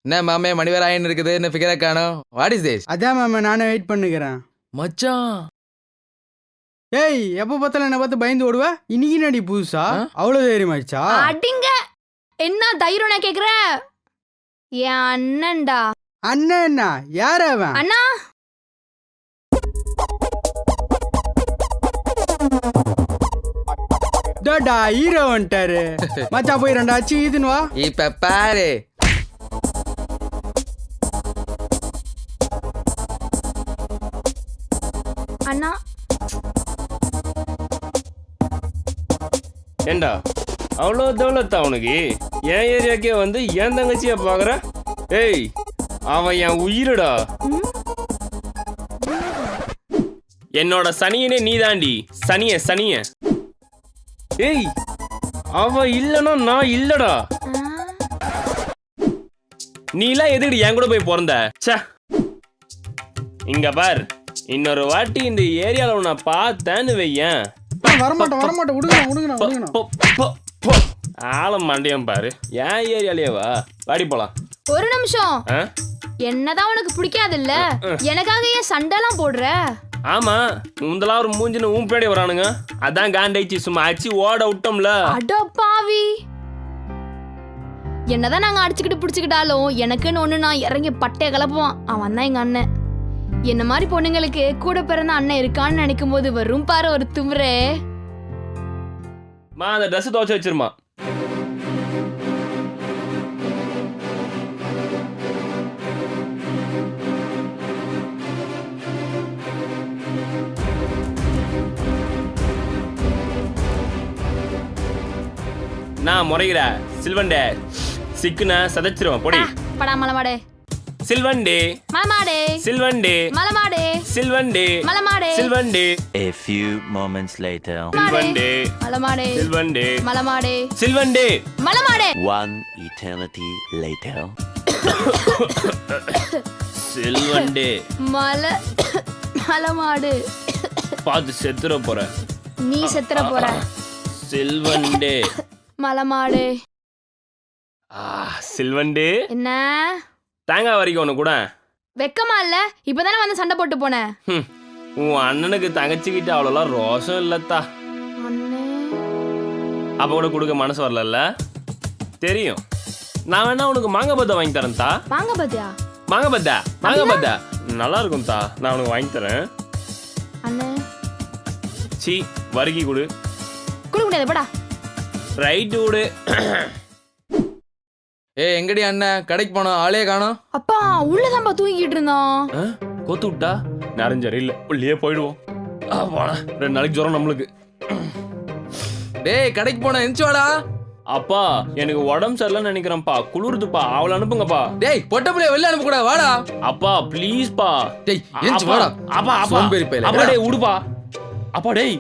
என்ன மாமே மணிவேர் ஆயின் இருக்குது என்ன ஃபிகரை காணோம். What is this? அதான் மாமா நானே வெயிட் பண்ணுகிறேன். மச்சான் ஏய் எப்ப பார்த்தாலும் என்ன பார்த்து பயந்து ஓடுவ, இன்னைக்கு நடி புதுசா அவ்வளவு தைரியமாயிடுச்சா? அடிங்க, என்ன தைரியம் நான் கேக்குற? என் அண்ணன்டா. அண்ணன் என்ன யார் அவன்? அண்ணா டோடா ஹீரோ வந்துட்டாரு. மச்சா போய் ரெண்டு அச்சு இதுன்னு வா. இப்ப பாரு. அண்ணா ஏண்டா அவ்வளோ தௌலத்தா உனக்கு? என் ஏரியாக்கே வந்து என் தங்கச்சியை பார்க்குற? ஏய் அவன் என் உயிரடா. என்னோட சனியனே நீ தாண்டி. சனிய ஏய் அவ இல்லைன்னா நான் இல்லடா. நீலாம் எதுக்கு என் கூட போய் பிறந்த? ச்சே, இங்க பார், இன்னொரு வாட்டி இந்த ஏரியால உன்னை பார்த்தேன்னு வையன். வரமாட்டேன் விடுங்க. ஆளம் மண்டையம் பாரு. என் ஏரியாலேவா? வாடி போலாம். ஒரு நிமிஷம். என்னதான் உனக்கு பிடிக்காது இல்ல? எனக்காக ஏன் சண்டைலாம் போடுற? ஆமா, முந்தலாம் ஒரு மூஞ்சின்னு ஊம் பின்னாடி வரானுங்க. அதான் காண்டாயிச்சு, சும்மா அடிச்சு ஓட விட்டோம்ல. அட பாவி, என்னதான் நாங்க அடிச்சுக்கிட்டு பிடிச்சுக்கிட்டாலும் எனக்குன்னு ஒண்ணு நான் இறங்கி பட்டைய கலப்புவான். அவன் தான் எங்க அண்ணன். என்ன மாதிரி பொண்ணுங்களுக்கு கூட பிறந்த அண்ணன் இருக்கான்னு நினைக்கும் போது வரும் பாரு ஒரு திமிரே. மா அந்த ட்ரெஸ் துவைச்சு வச்சிருமா. நான் முறைகிற சில்வண்டே சிக்குன சதைச்சிருவேன் பொடி. படா மலமாடே சில்வண்டே மலமாடே சில்வண்டே மலமாடே சில்வண்டே மலமாடே சில்வண்டே. A few moments later. சில்வண்டே மலமாடே சில்வண்டே மலமாடே சில்வண்டே மலமாடே. One eternity later. சில்வண்டே மலமாடு. பார்த்து செத்துற போற. நீ செத்துற போற. சில்வண்டே மலமாடு. சில்வண்டே என்ன தேங்காய் வரைக்கும் ஒன்று கூட வெக்கமா இல்ல? இப்பதானே வந்து சண்டை போட்டு போனேன். உன் அண்ணனுக்கு தங்கச்சிக்கிட்ட அவ்வளோலாம் ரோஷம் இல்லத்தா. அப்ப கூட கொடுக்க மனசு வரல தெரியும். நான் வேணா உனக்கு மாங்காய் பத்தா வாங்கி தரேன் தா. வாங்க பாத்தியா? மாங்காய் பத்தா நல்லா இருக்கும் தா. நான் உனக்கு வாங்கி தரேன். அண்ணே சி வறுக்கி கொடு. குடு முடியாது படா. ரைட்டு விடு. ஏ எங்கடி அண்ணன் கடைக்கு போனோம், ஆளே காணோம். அப்பா உள்ளதான்பா தூங்கிட்டு இருந்தான். கொத்து விட்டா நரஞ்சரி இல்ல, உள்ளே போயிடுவோம். போனா 2 நாளைக்கு ஜுரம் நம்மளுக்கு. டேய் கடைக்கு போன எந்திச்சு வாடா. அப்பா எனக்கு உடம்பு சரியில்லைன்னு நினைக்கிறேன்ப்பா, குளிருதுப்பா, அவளை அனுப்புங்கப்பா. டேய் பொட்ட புள்ளைய வெளில அனுப்ப கூட வாடா. அப்பா ப்ளீஸ் பா. டேய் எந்திச்சு வாடா. அப்பா சோம்பேறி பையல. அப்பா டேய் விடுப்பா. அப்பா டேய்